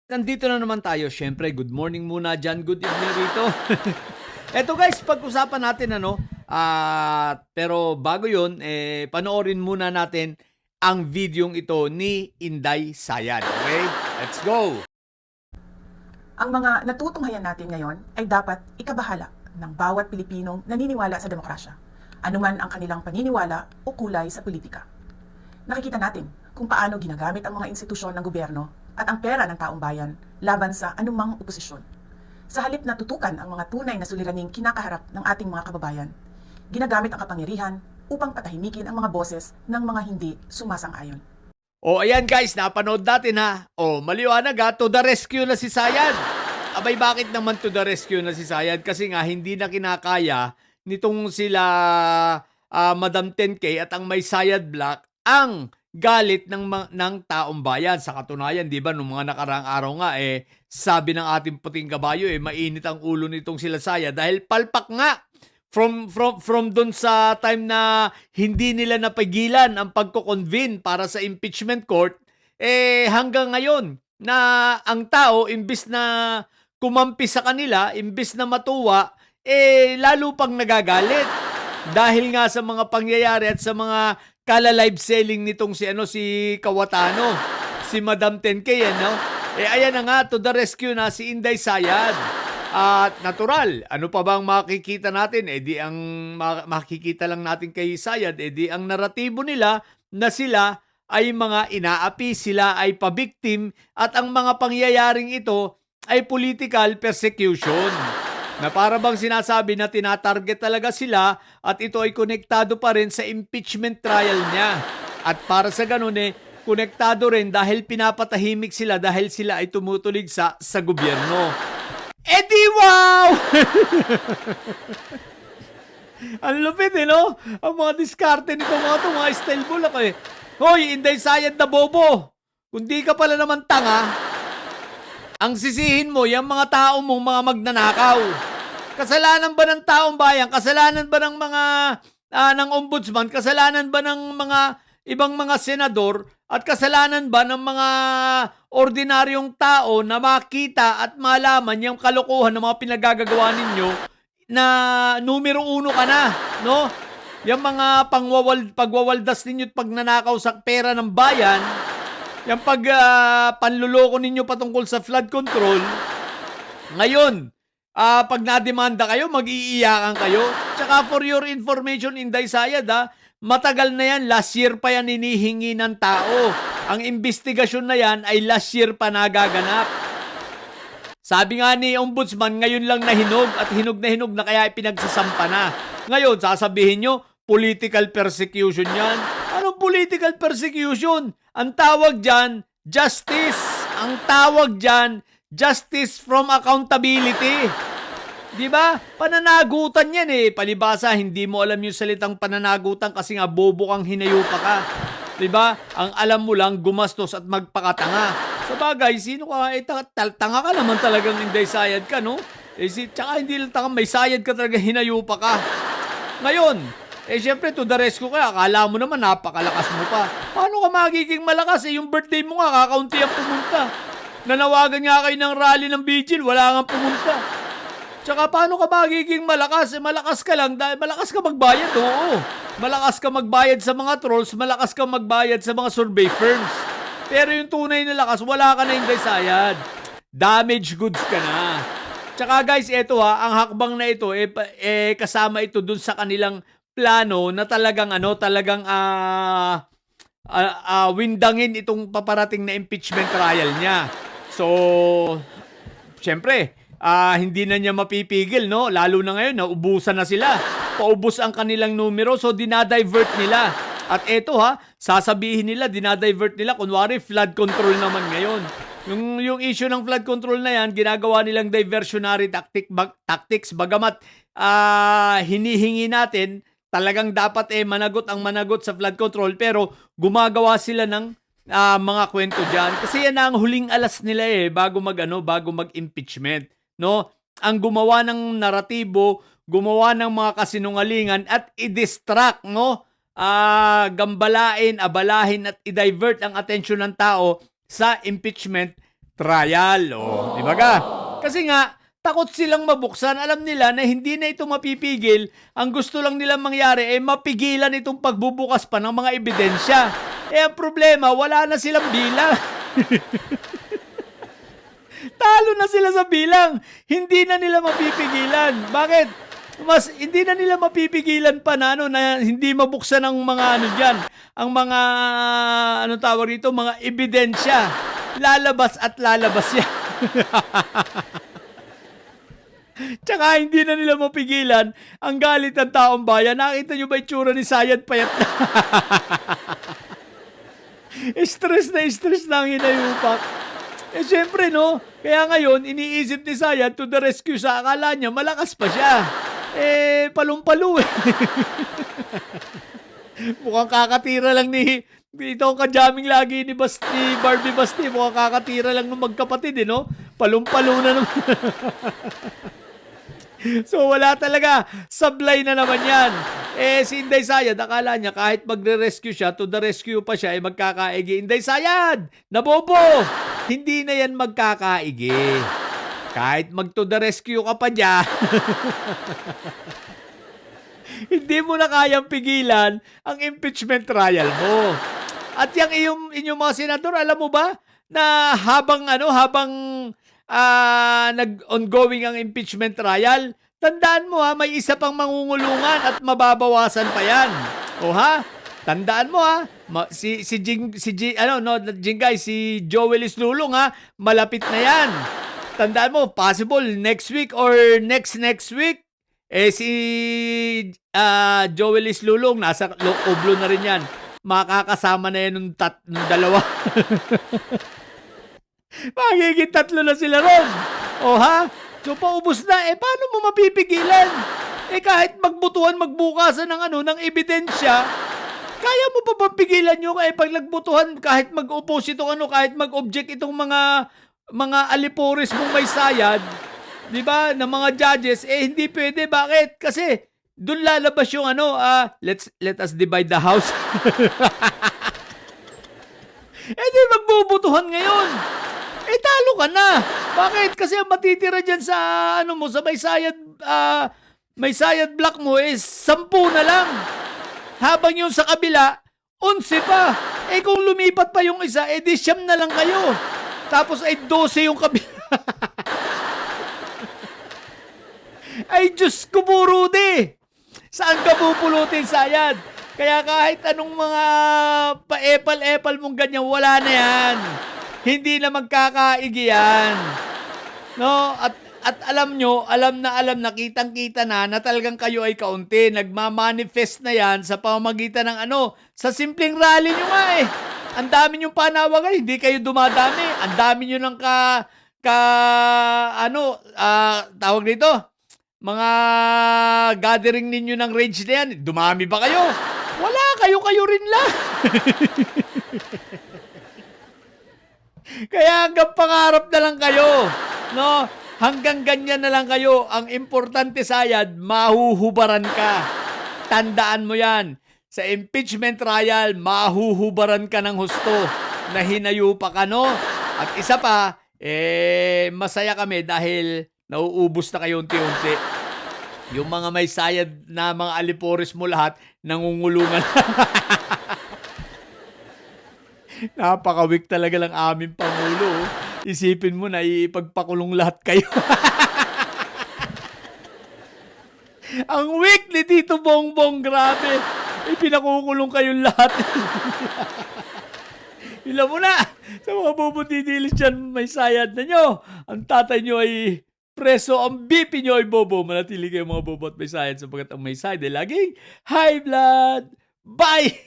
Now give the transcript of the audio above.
Nandito na naman tayo. Siyempre, good morning muna dyan. Good evening rito. Eto guys, pag-usapan natin pero bago yun, panoorin muna natin ang videong ito ni Inday Sayad. Okay? Let's go! Ang mga natutunghayan natin ngayon ay dapat ikabahala ng bawat Pilipinong naniniwala sa demokrasya, anuman ang kanilang paniniwala o kulay sa politika. Nakikita natin kung paano ginagamit ang mga institusyon ng gobyerno at ang pera ng taong bayan laban sa anumang oposisyon. Sa halip na tutukan ang mga tunay na suliraning kinakaharap ng ating mga kababayan, ginagamit ang kapangyarihan upang patahimikin ang mga boses ng mga hindi sumasang-ayon. O ayan guys, napanood natin ha. O maliwanag ha, to the rescue na si Sayad. Abay bakit naman to the rescue na si Sayad? Kasi nga hindi na kinakaya nitong sila Madam 10K at ang may Sayad Black ang galit ng taong bayan. Sa katunayan, di ba, nung mga nakaraang araw nga, sabi ng ating puting kabayo, mainit ang ulo nitong sila Sayad dahil palpak nga from doon sa time na hindi nila napigilan ang pagko-convene para sa impeachment court, hanggang ngayon na ang tao imbis na kumampi sa kanila, imbis na matuwa, lalo pang nagagalit dahil nga sa mga pangyayari at sa mga kala-live selling nitong si Kawatano, si Madam 10K, ayan na nga, to the rescue na si Inday Sayad. At natural, ano pa bang makikita natin? Ang makikita lang natin kay Sayad, ang naratibo nila na sila ay mga inaapi, sila ay pabiktim, at ang mga pangyayaring ito ay political persecution. Na para bang sinasabi na tinatarget talaga sila at ito ay konektado pa rin sa impeachment trial niya. At para sa ganun konektado rin dahil pinapatahimik sila dahil sila ay tumutulig sa gobyerno. Di wow! Ang lupit no? Ang mga diskarte nito mga style bulak Hoy, Inday Sayad na bobo! Kung di ka pala naman tanga, ang sisihin mo, yung mga tao mong mga magnanakaw. Kasalanan ba ng taong bayan? Kasalanan ba ng mga ng ombudsman? Kasalanan ba ng mga ibang mga senador? At kasalanan ba ng mga ordinaryong tao na makita at malaman yung kalokohan ng mga pinagagagawa ninyo na numero 1 ka na, no? Yung mga pagwawaldas ninyo at pagnanakaw sa pera ng bayan, yung panluloko ninyo patungkol sa flood control, ngayon, pag nademanda kayo, mag-iiyakan kayo. Tsaka for your information, Inday Sayad, matagal na yan, last year pa yan hinihingi ng tao. Ang investigasyon na yan ay last year pa nagaganap. Sabi nga ni Ombudsman, ngayon lang nahinog at hinog na kaya pinagsasampa na. Ngayon, sasabihin nyo, political persecution yan. Anong political persecution? Ang tawag dyan, justice. Ang tawag dyan, justice from accountability. Di ba? Pananagutan yan Palibasa, hindi mo alam yung salitang pananagutan kasi nga bobo kang hinayupa ka. Di ba? Ang alam mo lang, gumastos at magpakatanga. Sa bagay, sino ka? Tanga ka naman talagang Inday Sayad ka, no? Tsaka hindi lang tanga, may sayad ka talaga, hinayupa ka. Ngayon, syempre, to the rescue ka, akala mo naman napakalakas mo pa. Paano ka magiging malakas? Yung birthday mo nga, kakaunti ang pumunta. Nanawagan nga kayo ng rally ng Vigil, wala nga pumunta. Tsaka paano ka magiging malakas? Malakas ka lang, dahil malakas ka magbayad, oo. Malakas ka magbayad sa mga trolls, malakas ka magbayad sa mga survey firms. Pero yung tunay na lakas, wala ka na Inday Sayad. Damage goods ka na. Tsaka guys, eto ang hakbang na ito, kasama ito dun sa kanilang plano na talagang windangin itong paparating na impeachment trial niya. So, syempre, hindi na niya mapipigil, no? Lalo na ngayon, naubusan na sila. Paubos ang kanilang numero, so dinadivert nila. At eto sasabihin nila, dinadivert nila, kunwari flood control naman ngayon. Yung issue ng flood control na yan, ginagawa nilang diversionary tactics, bagamat hinihingi natin, talagang dapat managot sa flood control, pero gumagawa sila ng mga kwento dyan. Kasi yan ang huling alas nila bago mag-impeachment. No? Ang gumawa ng naratibo, gumawa ng mga kasinungalingan at i-distract, no? Gambalain, abalahin at i-divert ang atensyon ng tao sa impeachment trial. O, di ba ka? Kasi nga, takot silang mabuksan. Alam nila na hindi na ito mapipigil. Ang gusto lang nilang mangyari ay mapigilan itong pagbubukas pa ng mga ebidensya. Eh, ang problema, wala na silang bilang. Talo na sila sa bilang. Hindi na nila mapipigilan. Bakit? Hindi na nila mapipigilan pa na, na hindi mabuksan ang mga diyan, ang mga tawag dito, mga ebidensya. Lalabas at lalabas yan. Tsaka hindi na nila mapigilan ang galit ng taong bayan. Nakita nyo ba itsura ni Sayad payat na? Stress na ang hinayupak. Eh syempre no, kaya ngayon iniisip ni Sayad to the rescue sa akala niya malakas pa siya. Eh palumpalo eh. Mukhang kakatira lang dito ang kajaming lagi ni Barbie Basti. Mukhang kakatira lang ng magkapatid eh no. Palumpalo na naman. So wala talaga, sablay na naman yan. Eh si Inday Sayad, akala niya kahit magre-rescue siya, to the rescue pa siya, ay magkakaigi. Inday Sayad, nabobo! Hindi na yan magkakaigi. Kahit mag to the rescue ka pa dyan, hindi mo na kayang pigilan ang impeachment trial mo. At yung inyong mga senador, alam mo ba, na habang nag-ongoing ang impeachment trial, tandaan mo ha, may isa pang mangungulungan at mababawasan pa yan. O ha? Tandaan mo ha, si Jingay, si Joel Islulong ha, malapit na yan. Tandaan mo, possible next week or next week, si Joel Islulong, nasa Oblo na rin yan. Makakasama na yan ng dalawa. Magiging 3 na sila ron. O ha? So paubos na. Eh paano mo mapipigilan? Eh kahit magbukasan ng ebidensya, kaya mo pa bang pigilan yung pag nagbutuhan kahit mag-oppose itong kahit mag-object itong mga alipores mong may sayad, 'di ba? Ng mga judges, hindi pwede. Bakit? Kasi doon lalabas yung let us divide the house. Di magbubutuhan ngayon. Talo ka na. Bakit? Kasi ang matitira dyan sa sa may sayad block mo is 10 na lang. Habang yung sa kabila, 11 pa. Kung lumipat pa yung isa, di 9 na lang kayo. Tapos 12 yung kabila. Ay Diyos ko po, Rudy. Saan ka pupulutin, Sayad? Kaya kahit anong mga pa-epal-epal mong ganyan, wala na yan. Hindi na magkakaigi yan. No? At alam nyo, alam na, kitang-kita na talagang kayo ay kaunti. Nagmamanifest na yan sa pamamagitan ng sa simpleng rally nyo nga eh. Ang dami nyong panawagan, hindi kayo dumadami. Ang dami nyo ng tawag dito, mga gathering ninyo ng rage na yan. Dumami ba kayo? Wala, kayo rin lang. Kaya hanggang pangarap na lang kayo. No? Hanggang ganyan na lang kayo. Ang importante, Sayad, mahuhubaran ka. Tandaan mo yan. Sa impeachment trial, mahuhubaran ka ng husto na hinayupa ka, no? At isa pa, masaya kami dahil nauubos na kayo unti-unti. Yung mga may sayad na mga alipores mo lahat, nangungulungan. Napaka-weak talaga lang aming Pangulo. Isipin mo na ipagpakulong lahat kayo. Ang weak ni Tito Bongbong, grabe. Pinakukulong kayong lahat. Ilan mo na. Sa mga bubutidilis dyan, may sayad na nyo. Ang tatay nyo ay preso, ang BP nyo ay bobo. Manatili kayo mga bobo at may sayad sapagkat ang may sayad ay laging high blood. Bye!